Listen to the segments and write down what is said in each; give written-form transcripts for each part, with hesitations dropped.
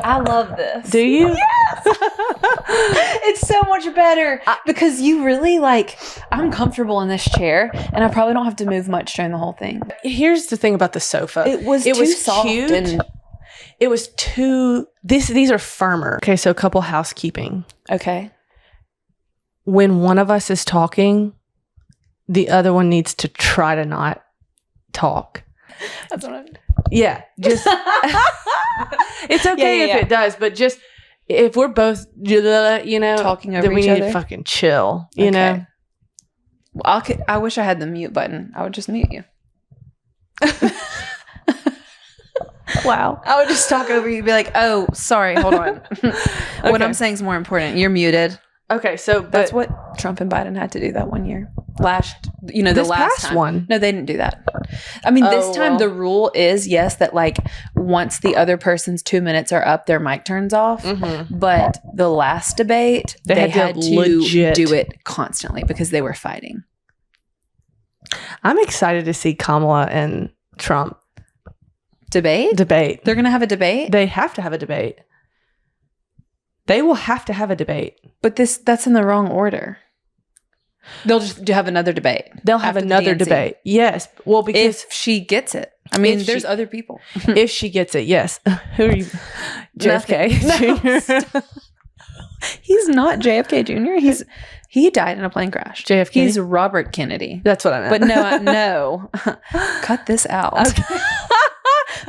I love this. Do you? Yes. It's so much better because you really I'm comfortable in this chair and I probably don't have to move much during the whole thing. Here's the thing about the sofa. It was too soft cute. and It was too. These are firmer. Okay, so a couple housekeeping. okay. When one of us is talking, the other one needs to try to not talk. That's what I'm Yeah, just it's okay if it does, but just if we're both talking over then we each need other. to fucking chill. You know. Well, I wish I had the mute button. I would just mute you. Wow. I would just talk over you and be like, oh, sorry, hold on. What I'm saying is more important. You're muted. Okay, so That's what Trump and Biden had to do that one year. The this last past time. one. No, they didn't do that. I mean, this time the rule is, yes, that once the other person's 2 minutes are up, their mic turns off. Mm-hmm. But the last debate, they had to legit do it constantly because they were fighting. I'm excited to see Kamala and Trump Debate? debate. They're going to have a debate? They have to have a debate. They will have to have a debate. But that's in the wrong order. They'll just have another debate. They'll have after the another DNC. debate. Yes. Well, because If she gets it. I mean, If there's she- other people. if she gets it, yes. Who are you? JFK Jr. He's not JFK Jr. He died in a plane crash. JFK? He's Robert Kennedy. That's what I meant. But no. Cut this out. Okay.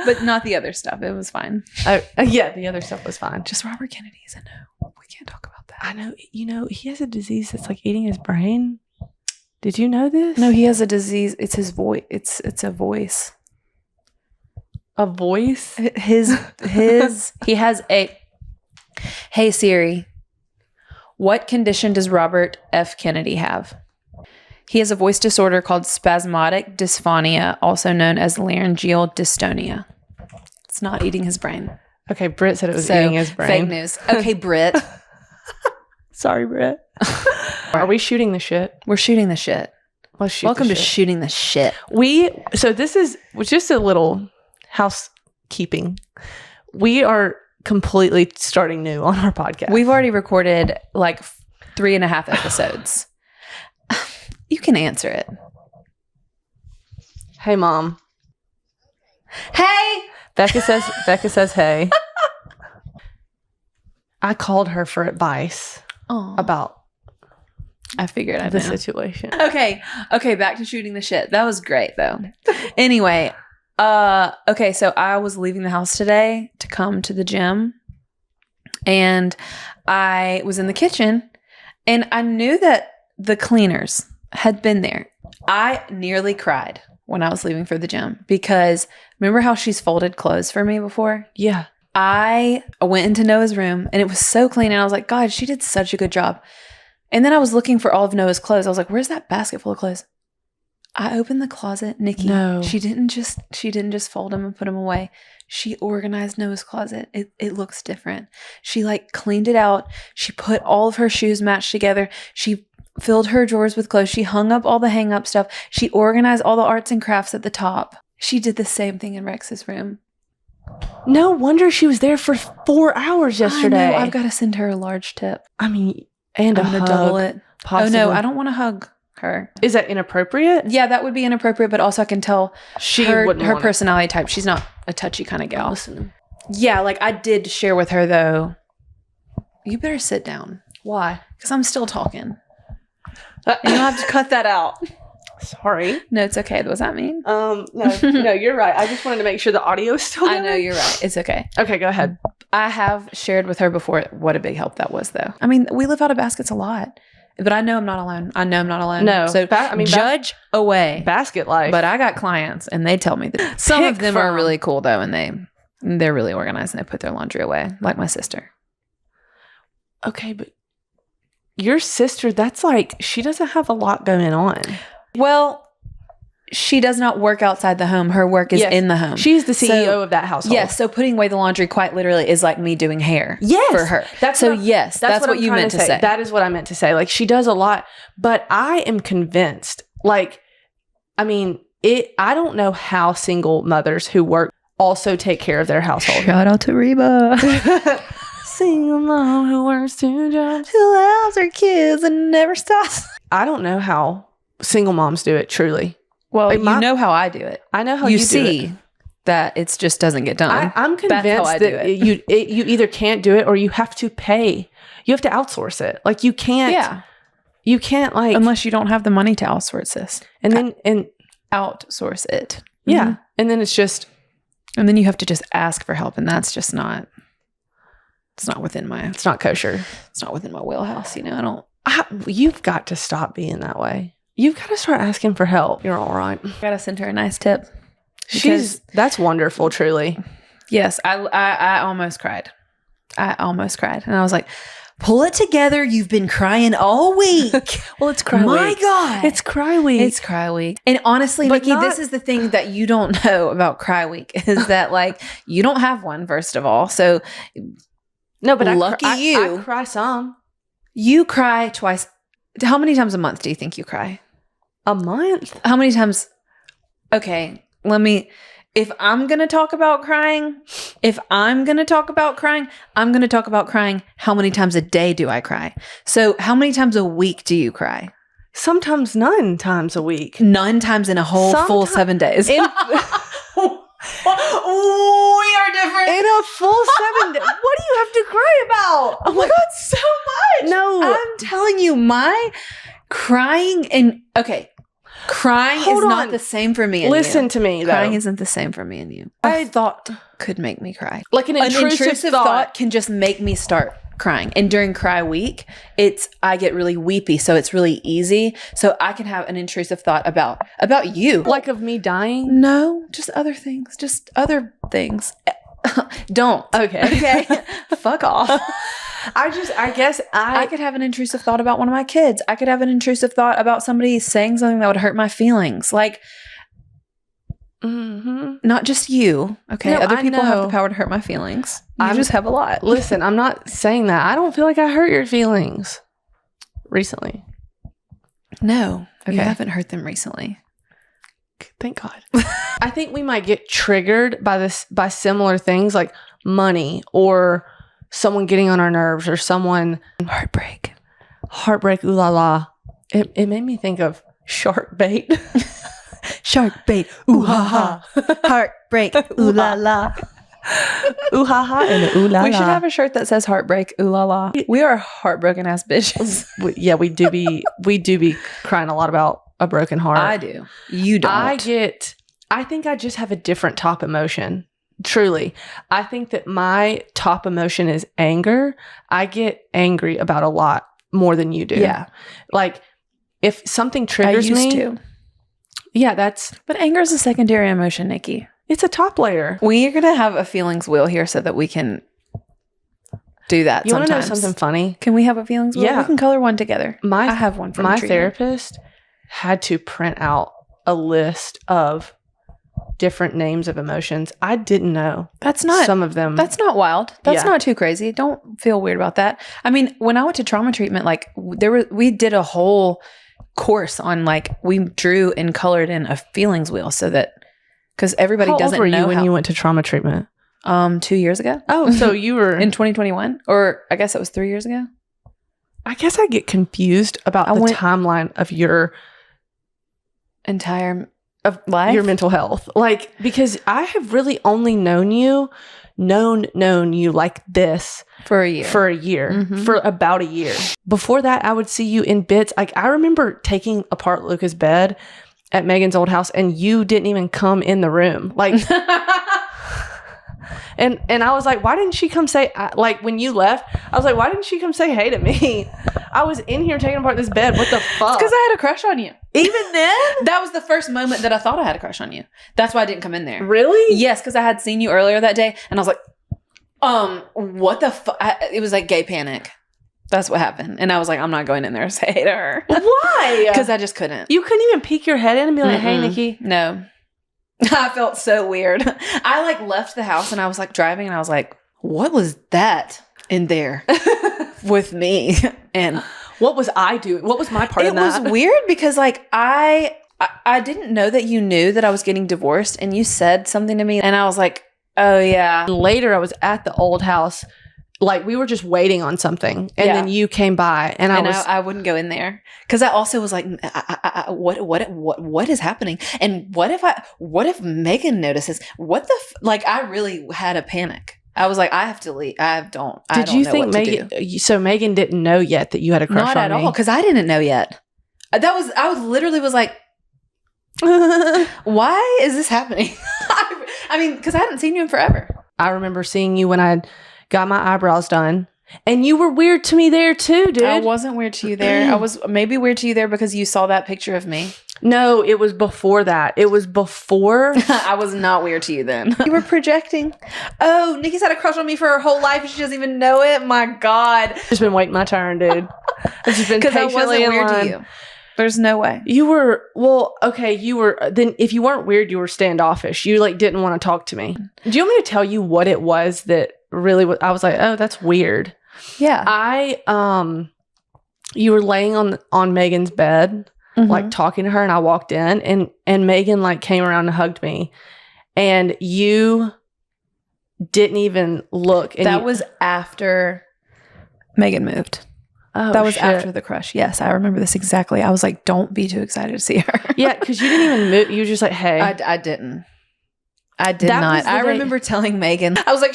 But not the other stuff. It was fine. Yeah, the other stuff was fine. Just Robert Kennedy is a no. We can't talk about that. I know. He has a disease that's eating his brain. Did you know this? No, he has a disease. It's his voice. It's a voice. A voice? He has a. Hey Siri, what condition does Robert F. Kennedy have? He has a voice disorder called spasmodic dysphonia, also known as laryngeal dystonia. It's not eating his brain. Okay, Britt said it was eating his brain. Fake news. Okay, Britt. Sorry, Britt. Are we shooting the shit? We're shooting the shit. Let's shoot Welcome the to shit. shooting the shit. So this is just a little housekeeping. We are completely starting new on our podcast. We've already recorded 3.5 episodes. You can answer it. Hey, Mom. Hey. Becca says hey. I called her for advice about I figured the situation. Okay, back to shooting the shit. That was great though. Anyway, okay, so I was leaving the house today to come to the gym and I was in the kitchen and I knew that the cleaners had been there. I nearly cried when I was leaving for the gym because remember how she's folded clothes for me before? Yeah. I went into Noah's room and it was so clean and I was like, God, she did such a good job. And then I was looking for all of Noah's clothes. I was like, where's that basket full of cleothes? I opened the closet, Nikki. No. She didn't just fold them and put them away. She organized Noah's closet. It looks different. She cleaned it out. She put all of her shoes matched together. She filled her drawers with clothes. She hung up all the hang up stuff. She organized all the arts and crafts at the top. She did the same thing in Rex's room. No wonder she was there for 4 hours yesterday. I know. I've got to send her a large tip. I mean, and I'm a going hug. to double it. Possibly. Oh no, I don't want to hug her. Is that inappropriate? Yeah, that would be inappropriate, but also I can tell She her wouldn't want it. personality type. She's not a touchy kind of gal. Listen. Yeah, I did share with her though. You better sit down Why? because I'm still talking. And you'll have to cut that out. Sorry. No, it's okay. Was that mean? No, you're right. I just wanted to make sure the audio is still I there. know you're right. It's okay. Okay, go ahead. I have shared with her before what a big help that was, though. I mean, we live out of baskets a lot, but I know I'm not alone. No. So judge away. Basket life. But I got clients, and they tell me that some of Pick them are from. really cool, though, and they're really organized, and they put their laundry away, like my sister. Okay, but your sister, that's she doesn't have a lot going on. Well, she does not work outside the home. Her work is Yes. in the home. She's the CEO So- of that household. Yes, so putting away the laundry quite literally is like me doing hair Yes. for her. That's So what I'm- yes, that's what I'm you trying meant to say. That is what I meant to say. She does a lot, but I am convinced. I don't know how single mothers who work also take care of their household. Shout out to Reba. Single mom who works 2 jobs. Who loves her kids and never stops. I don't know how single moms do it, truly. Well, Like you know how I do it. I know how You do see it. that it just doesn't get done. I'm That's how convinced I do that it. you either can't do it or you have to pay. You have to outsource it. Like you can't. Yeah. You can't like Unless you don't have the money to outsource this. and Outsource it. yeah, Mhm. and then it's just And then you have to just ask for help. And that's just not, it's not within my, it's not kosher. it's not within my wheelhouse. You know, I don't. You've got to stop being that way. You've got to start asking for help. You're all right. Gotta send her a nice tip. Because- That's wonderful, truly. Yes, I almost cried. I almost cried. And I was like, pull it together. You've been crying all week. Well, it's cry My week. God. It's cry week. It's cry week. And honestly, But Nikki, this is the thing that you don't know about cry week is that like you don't have one, first of all. So no, but lucky you. I cry some. You cry twice. How many times a month do you think you cry? A month? How many times? Okay, if I'm going to talk about crying, I'm going to talk about crying. How many times a day do I cry? So how many times a week do you cry? Sometimes 9 times a week. 9 times in a whole full 7 days. In, We are different. in a full 7 days. What do you have to cry about? Oh my God, so much. No. I'm telling you, my crying crying Hold is not on. the same for me and Listen you. to me, though. Crying isn't the same for me and you. I A thought could make me cry. like an intrusive, thought can just make me start crying. And during cry week, I get really weepy, so it's really easy. So I can have an intrusive thought about you. Like of me dying? No, just other things. Just other things. Don't. Okay. Okay. Fuck off. I guess I could have an intrusive thought about one of my kids. I could have an intrusive thought about somebody saying something that would hurt my feelings. Like, not just you. Okay. No, Other I people have know. the power to hurt my feelings. You I'm- just have a lot. Listen, I'm not saying that. I don't feel like I hurt your feelings recently. No. You Okay. haven't hurt them recently. Thank God. I think we might get triggered by similar things like money or someone getting on our nerves or someone Heartbreak. ooh la la. It made me think of shark bait. Shark bait. Ooh ha ha. Heartbreak. Ooh la la. Ooh ha ha and ooh la la. We should have a shirt that says heartbreak. Ooh la la. We are heartbroken ass bitches. We do be crying a lot about a broken heart. I do. You don't. I think I just have a different top emotion. Truly. I think that my top emotion is anger. I get angry about a lot more than you do. Yeah. Like if something I triggers used me. to. Yeah, But anger is a secondary emotion, Nikki. it's a top layer. We are going to have a feelings wheel here so that we can do that You want to know sometimes. something funny? Can we have a feelings wheel? Yeah. We can color one together. I My have one from my Trina. therapist had to print out a list of different names of emotions. I didn't know That's not some of them. That's not wild. That's Yeah. not too crazy. Don't feel weird about that. I mean, when I went to trauma treatment, like we did a whole course on like we drew and colored in a feelings wheel so that because everybody How doesn't old were know you when how, you went to trauma treatment? 2 years ago. Oh, so you were In 2021, or I guess it was 3 years ago. I guess I get confused about I the went- timeline of your Entire of life. your mental health. Like because I have really only known you like this for a year. for a year, Mhm. for about a year. Before that, I would see you in bits. Like I remember taking apart Luca's bed at Megan's old house and you didn't even come in the room. Like And I was like, why didn't she come say, like when you left, I was like, why didn't she come say hey to me? I was in here taking apart this bed. What the fuck? Because I had a crush on you. Even then? That was the first moment that I thought I had a crush on you. That's why I didn't come in there. Really? Yes, because I had seen you earlier that day, and I was like, what the fuck? It was like gay panic. That's what happened. And I was like, I'm not going in there to say hey to her. Why? Because I just couldn't. You couldn't even peek your head in and be like, hey, Mm-mm. Nikki. No. I felt so weird. I like left the house and I was like driving and I was like, what was that in there with me? And What was I doing? What was my part in it that? was weird because like I didn't know that you knew that I was getting divorced and you said something to me and I was like, Oh yeah. And later, I was at the old house, like we were just waiting on something, and then you came by, and I wouldn't go in there because I also was like, what is happening? And what if Megan notices? What the like? I really had a panic. I was like, I have to leave. Did you think Megan? So Megan didn't know yet that you had a crush on me? Not at all, because I didn't know yet. I was literally like, why is this happening? I mean, because I hadn't seen you in forever. I remember seeing you when I got my eyebrows done, and you were weird to me there too, dude. I wasn't weird to you there. I was maybe weird to you there because you saw that picture of me. No, it was before that. It was before. I was not weird to you then. You were projecting. Oh, Nikki's had a crush on me for her whole life and she doesn't even know it. My God. I've just been waiting my turn, dude. I've just been patiently I wasn't weird to you. There's no way. You were, well, okay, you were, then if you weren't weird, you were standoffish. You like didn't want to talk to me. Do you want me to tell you what it was that really was, I was like, oh, that's weird. Yeah. You were laying on Megan's bed, like talking to her, and I walked in, and Megan like came around and hugged me, and you didn't even look. And that was after Megan moved. Oh, that was shit. after the crush. Yes, I remember this exactly. I was like, don't be too excited to see her. Yeah, because you didn't even move. You were just like, hey. I didn't. I did not. I remember telling Megan, I was like,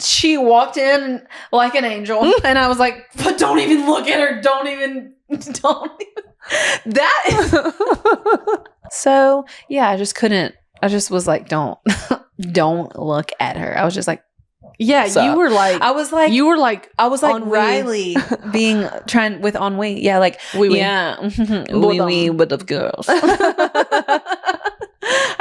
she walked in like an angel. And I was like, but don't even look at her. Don't even. That is. So, yeah, I just couldn't. I just was like, don't look at her. I was just like, yeah, you were like, I was like ennui. Riley being trying with ennui. Yeah, like, yeah, oui, what up, girls?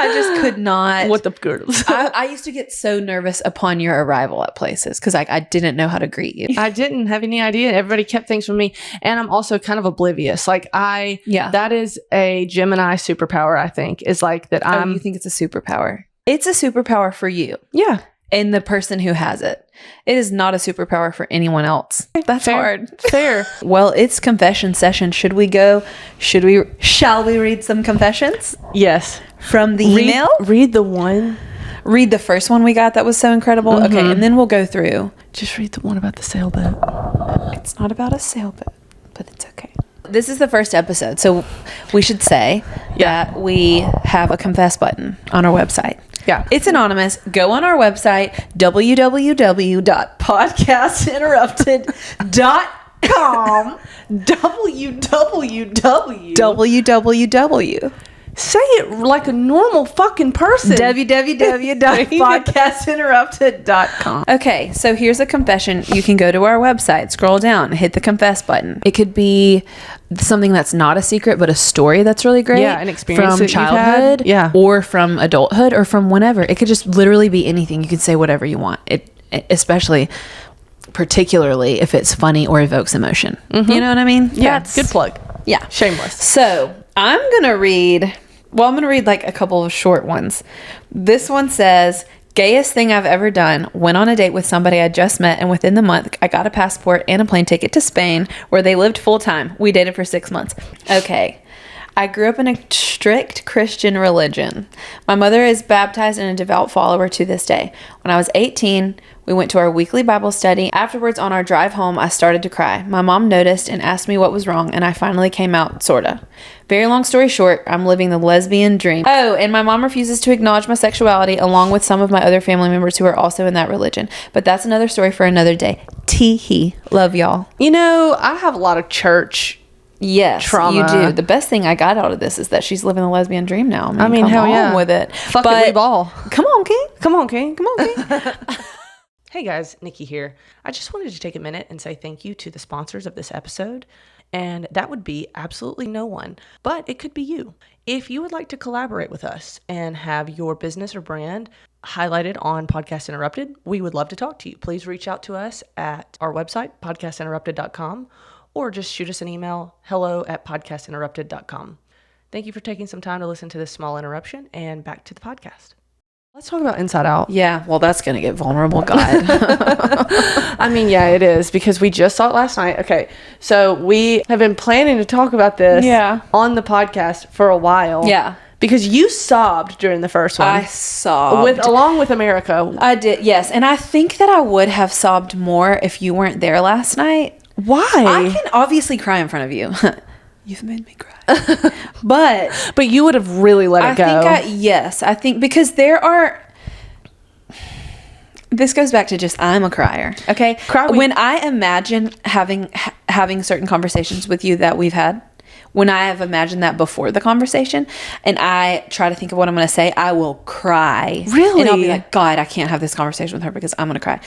I just could not. What up, girls? I used to get so nervous upon your arrival at places because I didn't know how to greet you. I didn't have any idea. Everybody kept things from me, and I'm also kind of oblivious. Like that is a Gemini superpower. I think is like that. You think it's a superpower? It's a superpower for you. Yeah. And the person who has it. It is not a superpower for anyone else. That's hard. Fair. Well, it's confession session. Shall we read some confessions? Yes. From the email? Read the one. Read the first one we got that was so incredible. Mm-hmm. Okay, and then we'll go through. Just read the one about the sailboat. It's not about a sailboat, but it's okay. This is the first episode, so we should say that we have a confess button on our website. Yeah. It's anonymous. Go on our website, www.podcastinterrupted.com. www. Say it like a normal fucking person. www.podcastinterrupted.com. Okay, so here's a confession. You can go to our website, scroll down, hit the confess button. It could be something that's not a secret, but a story that's really great. Yeah, an experience from childhood, or from adulthood, or from whenever. It could just literally be anything. You could say whatever you want. Especially, particularly if it's funny or evokes emotion. Mm-hmm. You know what I mean? Yeah, good plug. Yeah, shameless. So I'm gonna read like a couple of short ones. This one says, gayest thing I've ever done, went on a date with somebody I just met, and within the month I got a passport and a plane ticket to Spain where they lived full time. We dated for 6 months. Okay. I grew up in a strict Christian religion. My mother is baptized and a devout follower to this day. When I was 18, we went to our weekly Bible study. Afterwards, on our drive home, I started to cry. My mom noticed and asked me what was wrong, and I finally came out, sorta. Very long story short, I'm living the lesbian dream. Oh, and my mom refuses to acknowledge my sexuality, along with some of my other family members who are also in that religion. But that's another story for another day. Tee-hee. Love y'all. You know, I have a lot of church trauma. You do. The best thing I got out of this is that she's living the lesbian dream now. I mean hell yeah. With it. Fuck it, we ball. Come on, King. Come on, King. Come on, King. Hey guys, Nikki here. I just wanted to take a minute and say thank you to the sponsors of this episode. And that would be absolutely no one, but it could be you. If you would like to collaborate with us and have your business or brand highlighted on Podcast Interrupted, we would love to talk to you. Please reach out to us at our website, podcastinterrupted.com, or just shoot us an email, hello@podcastinterrupted.com. Thank you for taking some time to listen to this small interruption, and back to the podcast. Let's talk about Inside Out. Yeah, well, that's going to get vulnerable, God. I mean, yeah, it is, because we just saw it last night. Okay, so we have been planning to talk about this on the podcast for a while. Yeah. Because you sobbed during the first one. I sobbed. Along with America. I did, yes. And I think that I would have sobbed more if you weren't there last night. Why? I can obviously cry in front of you. You've made me cry. But you would have really let it go. I think because this goes back to just I'm a crier. Okay. When I imagine having certain conversations with you that we've had, when I have imagined that before the conversation and I try to think of what I'm going to say, I will cry. Really? And I'll be like, God, I can't have this conversation with her because I'm going to cry.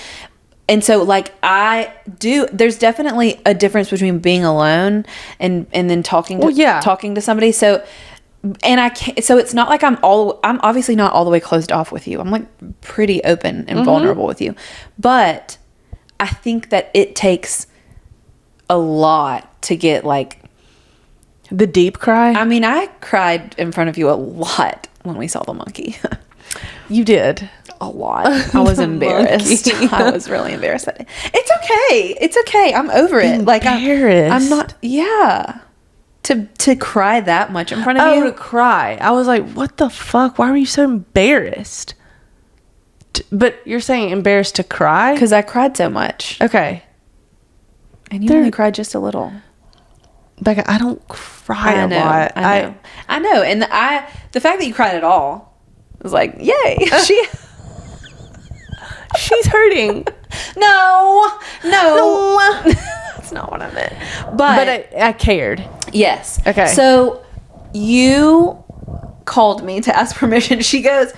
And so like there's definitely a difference between being alone and then talking to somebody. So, and I can't, so it's not like I'm obviously not all the way closed off with you. I'm like pretty open and vulnerable with you, but I think that it takes a lot to get like the deep cry. I mean, I cried in front of you a lot when we saw the monkey. You did. A lot. I was embarrassed. I was really embarrassed. It's okay. It's okay. I'm over it. Like I'm not. Yeah. To cry that much in front of you. To cry. I was like, what the fuck? Why were you so embarrassed? But you're saying embarrassed to cry? Because I cried so much. Okay. And you only cried just a little. Becca, I don't cry a lot. I know. And the fact that you cried at all was like, yay. She's hurting. No. That's not what I meant. But I cared. Yes. Okay. So you called me to ask permission. She goes,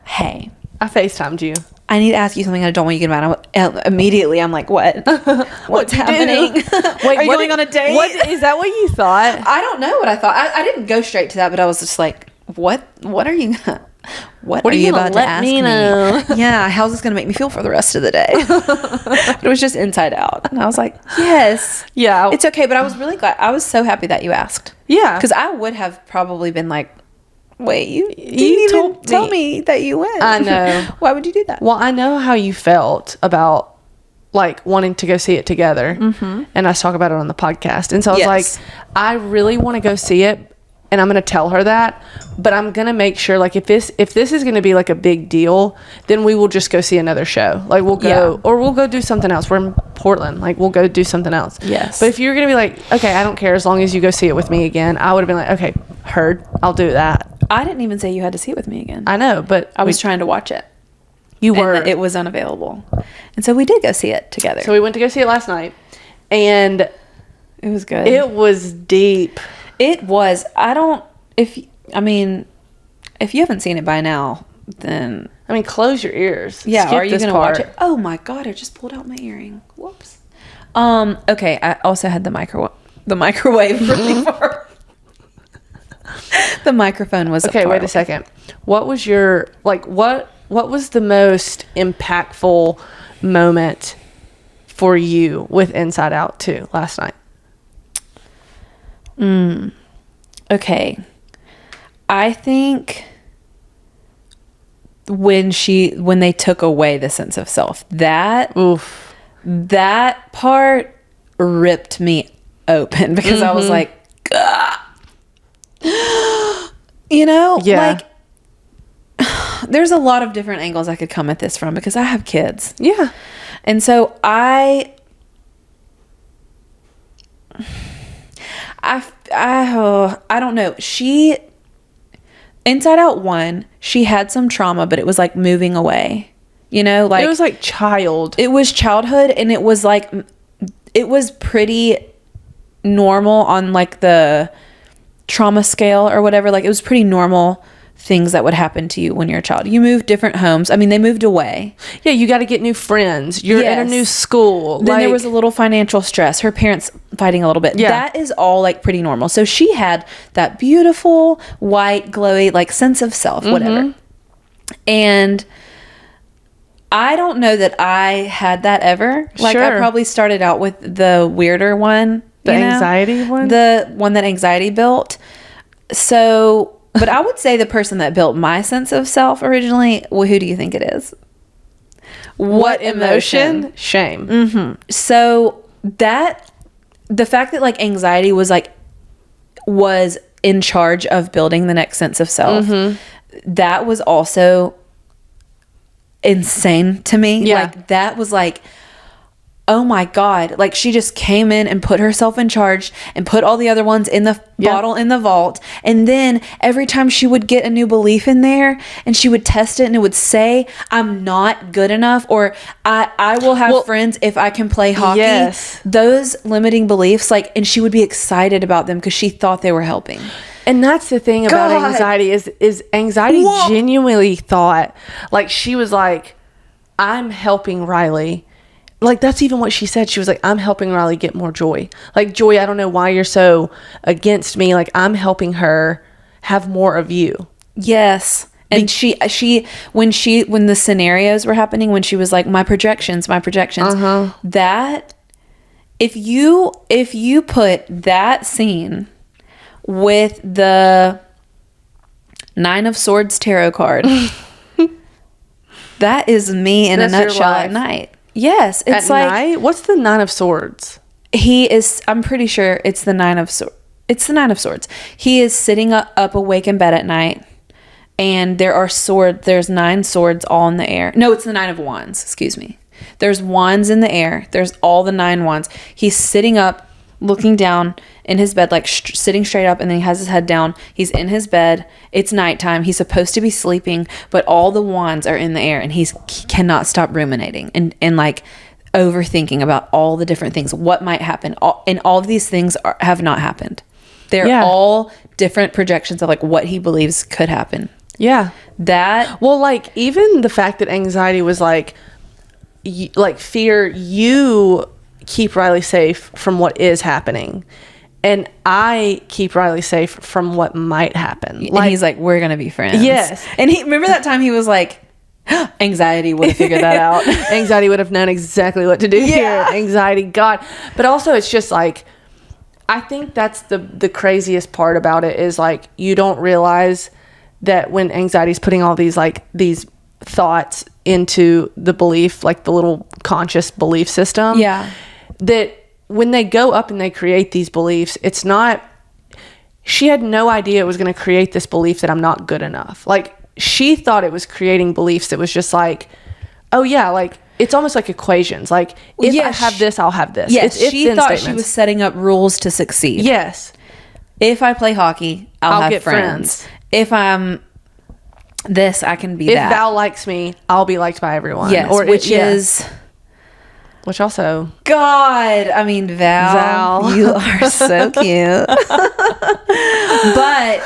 hey. I FaceTimed you. I need to ask you something I don't want you to get mad. Immediately, I'm like, what? What's happening? Wait, are you going on a date? Is that what you thought? I don't know what I thought. I didn't go straight to that, but I was just like, what are you... What are you about to ask me? Yeah, how's this going to make me feel for the rest of the day? But it was just inside out. And I was like, yes. Yeah. It's okay. But I was really glad. I was so happy that you asked. Yeah. Because I would have probably been like, wait, you didn't even tell me that you went. I know. Why would you do that? Well, I know how you felt about like wanting to go see it together. Mm-hmm. And I talk about it on the podcast. And so I was like, I really want to go see it. And I'm going to tell her that, but I'm going to make sure like if this is going to be like a big deal, then we will just go see another show. Like we'll go or we'll go do something else. We're in Portland. Like we'll go do something else. Yes. But if you're going to be like, okay, I don't care as long as you go see it with me again, I would have been like, okay, heard. I'll do that. I didn't even say you had to see it with me again. I know, but I was trying to watch it. You were. And it was unavailable. And so we did go see it together. So we went to go see it last night and it was good. It was deep. It was. If you haven't seen it by now, then... close your ears. Yeah, Skip are you going to watch it? Oh my God, I just pulled out my earring. Whoops. Okay, I also had the microwave really far. The microphone was okay, wait a second. What was your... what was the most impactful moment for you with Inside Out 2 last night? Okay. I think when they took away the sense of self, that part ripped me open because I was like, like there's a lot of different angles I could come at this from because I have kids. Yeah. And so I don't know. Inside Out 1, she had some trauma, but it was like moving away. Like it was like child. It was childhood, and it was like it was pretty normal on like the trauma scale or whatever. Like it was pretty normal things that would happen to you when you're a child. You moved different homes. They moved away. Yeah, you got to get new friends. You're in a new school. Then there was a little financial stress. Her parents fighting a little bit. Yeah. That is all like pretty normal. So she had that beautiful, white, glowy, like sense of self, whatever. And I don't know that I had that ever. Like I probably started out with the weirder one. The anxiety one? The one that anxiety built. So... But I would say the person that built my sense of self originally, well, who do you think it is? What emotion? Shame. Mm-hmm. So the fact that like anxiety was in charge of building the next sense of self. That was also insane to me. Yeah. Like, that was like, oh my God. Like, she just came in and put herself in charge and put all the other ones in the bottle in the vault. And then every time she would get a new belief in there and she would test it and it would say, I'm not good enough, or I will have friends if I can play hockey. Yes. Those limiting beliefs, like, and she would be excited about them because she thought they were helping. And that's the thing about God. anxiety is anxiety genuinely thought, like, she was like, I'm helping Riley. Like, that's even what she said. She was like, I'm helping Riley get more joy. Like, Joy, I don't know why you're so against me. Like, I'm helping her have more of you. Yes. And she when the scenarios were happening, when she was like, my projections, that if you put that scene with the 9 of Swords tarot card, that is me in a nutshell at night. Yes, it's at like night? What's the 9 of Swords? I'm pretty sure it's the 9 of Swords. It's the 9 of Swords. He is sitting up awake in bed at night, and there's 9 swords all in the air. No, it's the 9 of Wands, excuse me. There's wands in the air. There's all the 9 wands. He's sitting up, looking down in his bed, like sitting straight up, and then he has his head down. He's in his bed. It's nighttime. He's supposed to be sleeping, but all the wands are in the air, and he cannot stop ruminating and like overthinking about all the different things, what might happen. And all of these things have not happened. They're all different projections of like what he believes could happen. Yeah. Well, like, even the fact that anxiety was like fear, you keep Riley safe from what is happening, and I keep Riley safe from what might happen. And he's like, we're gonna be friends. Yes. And he remember that time he was like, anxiety would have figured that out. Anxiety would have known exactly what to do here. Anxiety, God. But also, it's just like, I think that's the craziest part about it is like, you don't realize that when anxiety's putting all these thoughts into the belief, like the little conscious belief system, that when they go up and they create these beliefs, it's not, she had no idea it was going to create this belief that I'm not good enough. Like, she thought it was creating beliefs that was just like, oh yeah, like, it's almost like equations. Like, if I have this, I'll have this. Yes, it's she thought she was setting up rules to succeed. Yes. If I play hockey, I'll have get friends. If I'm this, I can be if that. Val likes me, I'll be liked by everyone. Yes, which also, God, I mean, Val, you are so cute. But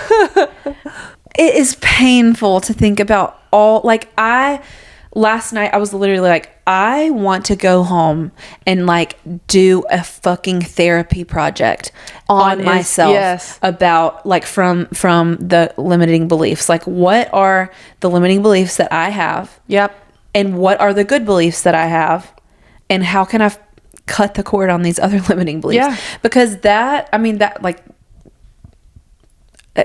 it is painful to think about all, like, last night I was literally like, I want to go home and like do a fucking therapy project on myself about like from the limiting beliefs. Like, what are the limiting beliefs that I have? Yep. And what are the good beliefs that I have? And how can I cut the cord on these other limiting beliefs? Yeah. Because that, like,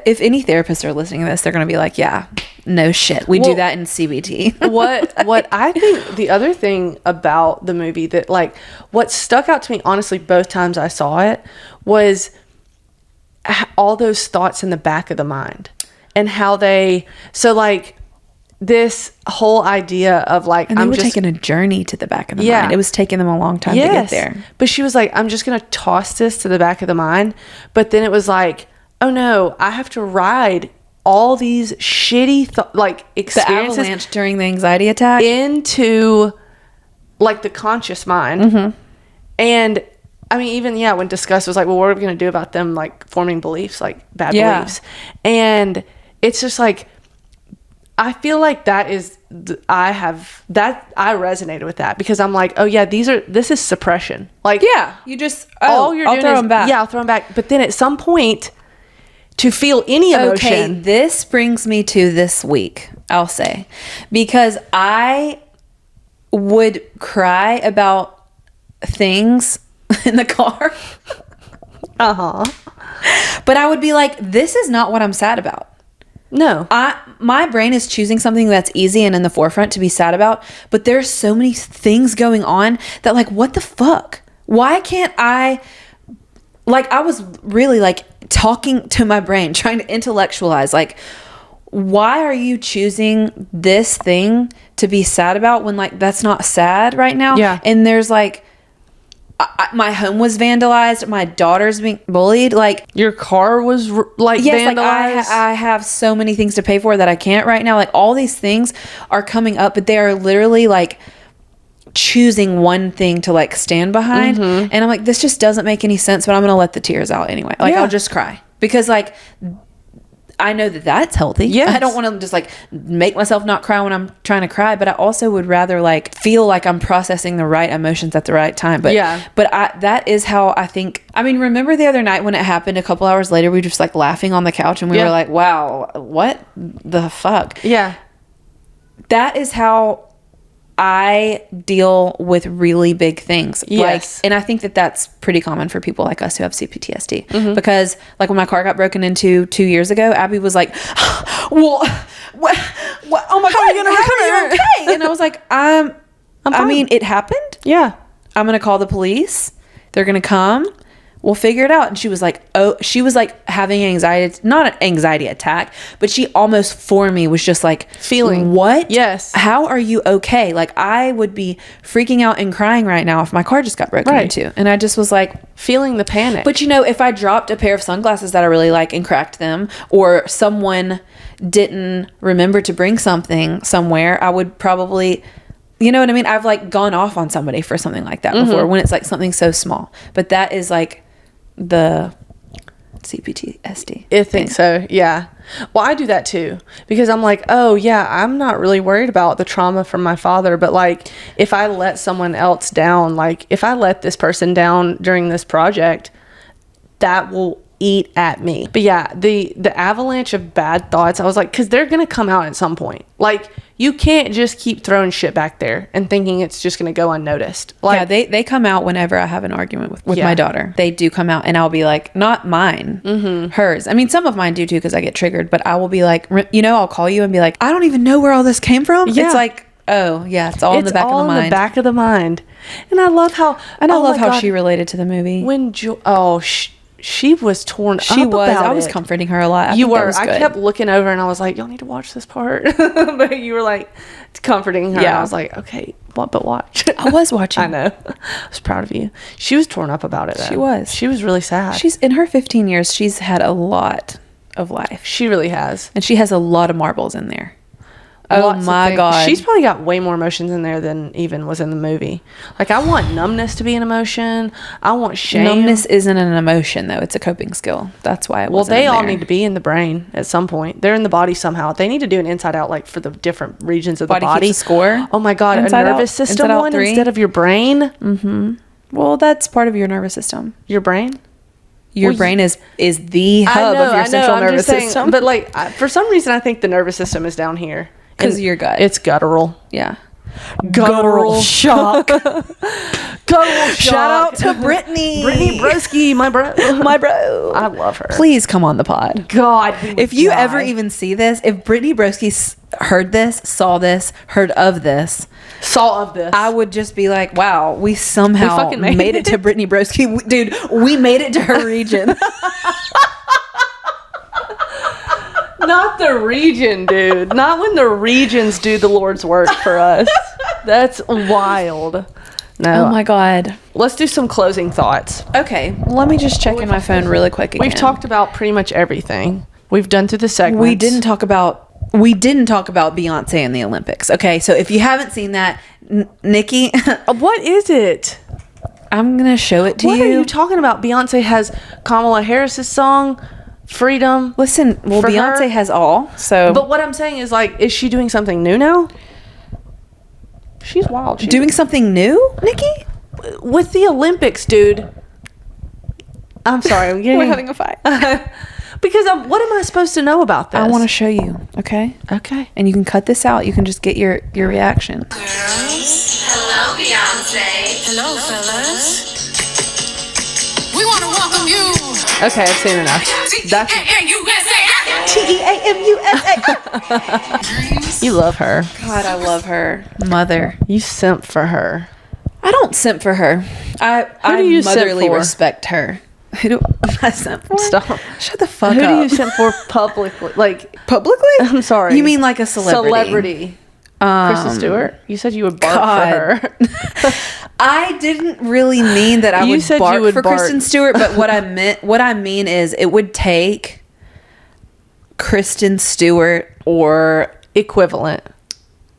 if any therapists are listening to this, they're going to be like, yeah, no shit. We do that in CBT. what I think the other thing about the movie that, like, what stuck out to me, honestly, both times I saw it, was all those thoughts in the back of the mind and how like, this whole idea of like, and they were taking a journey to the back of the mind. It was taking them a long time to get there. But she was like, I'm just going to toss this to the back of the mind. But then it was like, oh no, I have to ride all these shitty experiences, the avalanche during the anxiety attack, into like the conscious mind. Mm-hmm. And I mean, even when discussed, it was like, well, what are we going to do about them like forming beliefs, like bad beliefs? And it's just like, I feel like that is, I resonated with that, because I'm like, oh yeah, this is suppression. Like, you just, all you're doing throw them back. Yeah, I'll throw them back. But then at some point, to feel any emotion. Okay, this brings me to this week, I'll say, because I would cry about things in the car. But I would be like, this is not what I'm sad about. No. My brain is choosing something that's easy and in the forefront to be sad about, but there's so many things going on that, like, what the fuck? Why can't I like, I was really like talking to my brain, trying to intellectualize, like, why are you choosing this thing to be sad about when, like, that's not sad right now? Yeah. And there's like, my home was vandalized. My daughter's being bullied. Like, Your car was like yes, like vandalized. I have so many things to pay for that I can't right now. Like, all these things are coming up, but they are literally like choosing one thing to like stand behind. And I'm like, this just doesn't make any sense, but I'm going to let the tears out anyway. Like, Yeah. I'll just cry because like, I know that that's healthy. Yes. I don't want to just like make myself not cry when I'm trying to cry, but I also would rather like feel like I'm processing the right emotions at the right time. But Yeah. that is how I think. I mean, remember the other night when it happened a couple hours later, we were just like laughing on the couch and we Yeah. were like, wow, what the fuck? Yeah. That is how I deal with really big things. Yes. Like, and I think that that's pretty common for people like us who have CPTSD. Because like when my car got broken into 2 years ago, Abby was like, well, what, oh my God, are you gonna how are you okay? And I was like, I fine. mean, it happened. Yeah. I'm going to call the police. They're going to come. We'll figure it out. And she was like, having anxiety, not an anxiety attack, but she almost for me was just like Feeling. what? Yes. How are you okay? Like, I would be freaking out and crying right now if my car just got broken Right. into. And I just was like, Feeling the panic. but you know, if I dropped a pair of sunglasses that I really like and cracked them, or someone didn't remember to bring something somewhere, I would probably, you know what I mean? I've like gone off on somebody for something like that before when it's like something so small. But that is like the CPTSD. I think so. Yeah. Well, I do that too because I'm like, oh yeah, I'm not really worried about the trauma from my father, but like if I let someone else down, like if I let this person down during this project, that will eat at me. But yeah, the avalanche of bad thoughts, I was like, because they're gonna come out at some point. Like, you can't just keep throwing shit back there and thinking it's just gonna go unnoticed. Like, Yeah, they come out whenever I have an argument with Yeah. my daughter. They do come out and I'll be like, not mine, hers. I mean, some of mine do too because I get triggered, but I will be like, you know, I'll call you and be like, I don't even know where all this came from. Yeah. It's like, oh yeah, it's all in the back of the in mind. the back of the mind. And I love how, And I oh love my how God, she related to the movie. when she was torn She up was. about I was it. comforting her a lot. I You think that were. was I good. kept looking over and I was like, y'all need to watch this part. But you were like comforting her. And Yeah. I was like, okay, but watch. I was watching. I know. I was proud of you. She was torn up about it though. She was. She was really sad. She's in her 15 years. She's had a lot of life, She really has. and she has a lot of marbles in there. Lots Oh of my things. God. She's probably got way more emotions in there than even was in the movie. Like, I want numbness to be an emotion. I want shame. Numbness isn't an emotion though; it's a coping skill. That's why it Well, wasn't they in all there. need to be in the brain at some point. They're in the body somehow. They need to do an inside out, like for the different regions of the Body body. Keeps a Score? Oh my God, Inside a Out? nervous system Inside Out one 3? instead of your brain. Well, that's part of your nervous system. Your brain. Your Well, brain is the hub of your central I'm nervous just saying, system. But like, for some reason, I think the nervous system is down here 'Cause And your gut. It's guttural. Yeah. Guttural shock. Guttural Shout out shock. to Brittany. Brittany Broski, my bro. My bro. I love her. Please come on the pod. God, we would If you die. ever even see this, if Brittany Broski heard this, saw this, heard of this, saw of this, I would just be like, wow, we somehow fucking made made it to Brittany Broski. Dude, we made it to her region. Not the region, dude. Not when the regions do the Lord's work for us. That's wild. No. Oh my God. Let's do some closing thoughts. Okay, let me just check in my phone really quick again. We've talked about pretty much everything. We've done through the segments. We didn't talk about Beyonce in the Olympics. Okay, so if you haven't seen that, Nikki, What is it? I'm gonna show it to What you. are you talking about? Beyonce has Kamala Harris's song, Freedom. Listen, well, For Beyonce her? has all. So, But what I'm saying is, like, is she doing something new now? She's wild. She's doing something new, Nikki? with the Olympics, dude. I'm sorry. I'm getting We're having a fight. because what am I supposed to know about this? I want to show you. Okay, Okay. and you can cut this out. You can just get your reaction. Hello, Beyonce. Hello, fellas. We want to welcome you. Okay, I've seen enough. That's TEAMUSA. you love her. God, I love her. Mother. You simp for her. I don't simp for her. I do you simp motherly for? respect her. Who do I sent for? Stop. Shut the fuck Who up. do you send for publicly? Like, Publicly? I'm sorry. You mean like a celebrity? Kristen Stewart? You said you would bark for her. I didn't really mean that I You would said you bark would for bark. Kristen Stewart, but what I mean is it would take Kristen Stewart or Equivalent.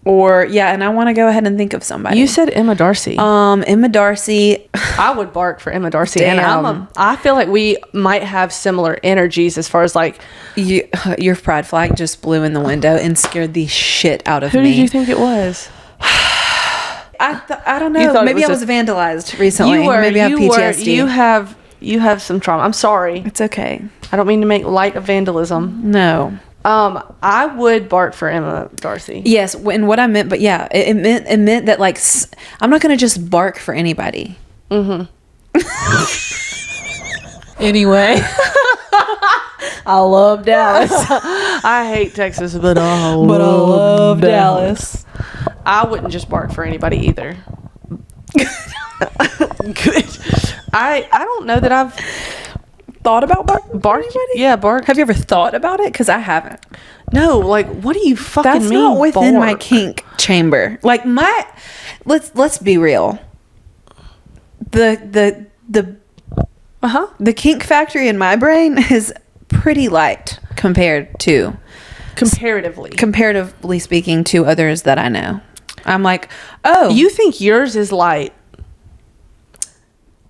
yeah, and I want to go ahead and think of somebody. You said Emma Darcy. Emma Darcy. I would bark for Emma Darcy. Damn. And I feel like we might have similar energies as far as like, Your pride flag just blew in the window and scared the shit out of who me. did you think it was? I don't You know. thought it Maybe I was was vandalized recently. Maybe I have PTSD. You have some trauma. I'm sorry. It's okay. I don't mean to make light of vandalism. No. I would bark for Emma Darcy. Yes, and what I meant, but yeah, it meant that like I'm not gonna just bark for anybody. Anyway, I love Dallas. I hate Texas, but I love Dallas. I wouldn't just bark for anybody either. Good. I don't know that I've Thought about bark. Yeah, bark. Have you ever thought about it? Because I haven't. No, like, what do you fucking That's mean? not within my bark? kink chamber. Like let's be real. The the kink factory in my brain is pretty light comparatively speaking to others that I know. I'm like, oh, You think yours is light?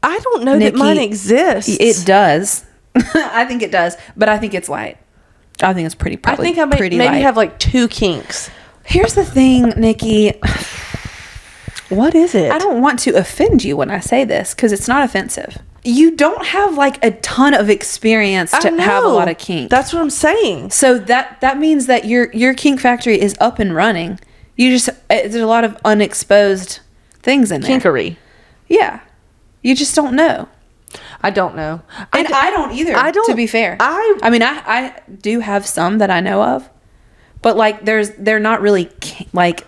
I don't know that Nikki, mine exists. it does. I think it does, but I think it's light. I think it's pretty. I Probably think I pretty maybe light. have like 2 kinks. Here's the thing, Nikki. What is it? I don't want to offend you when I say this because it's not offensive. You don't have like a ton of experience to have a lot of kink. That's what I'm saying. So that means that your kink factory is up and running. You just there's a lot of unexposed things in there. Kinkery. Yeah. You just don't know. I don't know. And I don't either. I don't. To be fair, I mean, I do have some that I know of, but like they're not really like.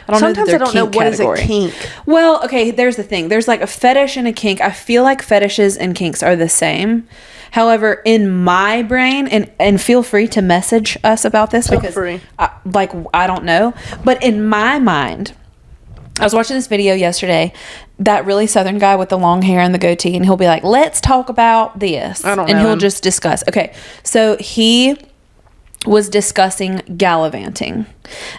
I don't Sometimes know I don't know what is a category. kink. Well, okay. There's the thing. There's like a fetish and a kink. I feel like fetishes and kinks are the same. However, in my brain, and feel free to message us about this Feel because free. I don't know, but in my mind. I was watching this video yesterday, that really Southern guy with the long hair and the goatee, and he'll be like, let's talk about this. I don't and know he'll him. just discuss. Okay. So he was discussing gallivanting.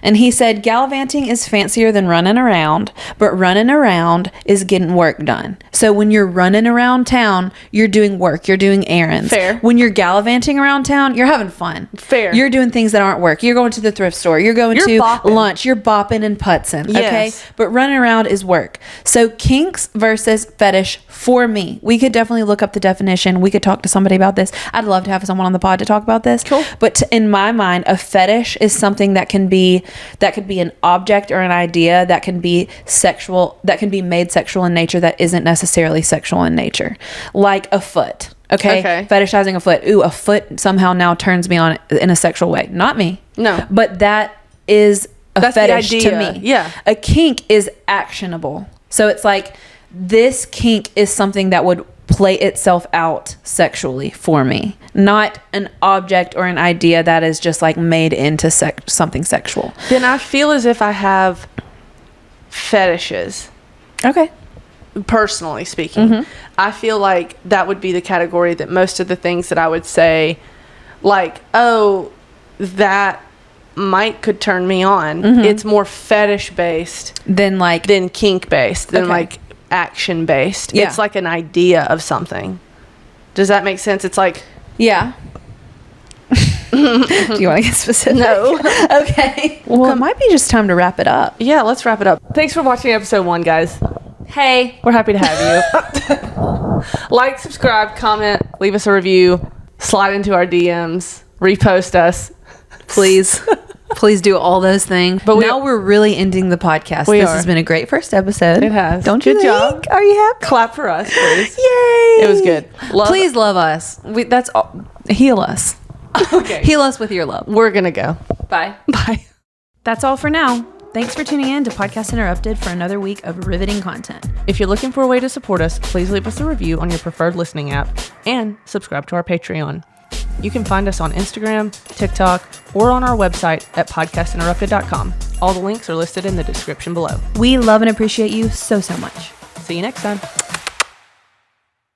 And he said gallivanting is fancier than running around, but running around is getting work done. So when you're running around town, you're doing work, you're doing errands. Fair. When you're gallivanting around town, you're having fun. Fair. You're doing things that aren't work. You're going to the thrift store. You're going You're to bopping. lunch. You're bopping and putzing. Okay. Yes. But running around is work. So kinks versus fetish for me. We could definitely look up the definition. We could talk to somebody about this. I'd love to have someone on the pod to talk about this. Cool. But in my mind, a fetish is something that could be an object or an idea that can be sexual, that can be made sexual in nature that isn't necessarily sexual in nature. Like a foot. Okay. Fetishizing a foot. Ooh, a foot somehow now turns me on in a sexual way. Not me. No. But that is That's the fetish to idea. me. Yeah. A kink is actionable. So it's like this kink is something that would play itself out sexually for me, not an object or an idea that is just like made into something sexual. Then I feel as if I have fetishes. Okay. Personally speaking, I feel like that would be the category that most of the things that I would say, like, oh, that could turn me on. It's more fetish based Then like than kink based, than Okay. like action based. Yeah. It's like an idea of something. Does that make sense? It's like, yeah. Do you want to get specific? No. Okay. Well, it might be just time to wrap it up. yeah, let's wrap it up. Thanks for watching episode 1, guys. Hey. We're happy to have you. Like, subscribe, comment, leave us a review, slide into our DMs, repost us. Please. Please do all those things. But now we're really ending the podcast. We This are. has been a great first episode. It has. Don't you Good job. think? Are you happy? Clap for us, please. Yay! It was good. Please love us. That's all. Heal us. Okay. Heal us with your love. We're going to go. Bye. Bye. That's all for now. Thanks for tuning in to Podcast Interrupted for another week of riveting content. If you're looking for a way to support us, please leave us a review on your preferred listening app and subscribe to our Patreon. You can find us on Instagram, TikTok, or on our website at podcastinterrupted.com. All the links are listed in the description below. We love and appreciate you so much. See you next time.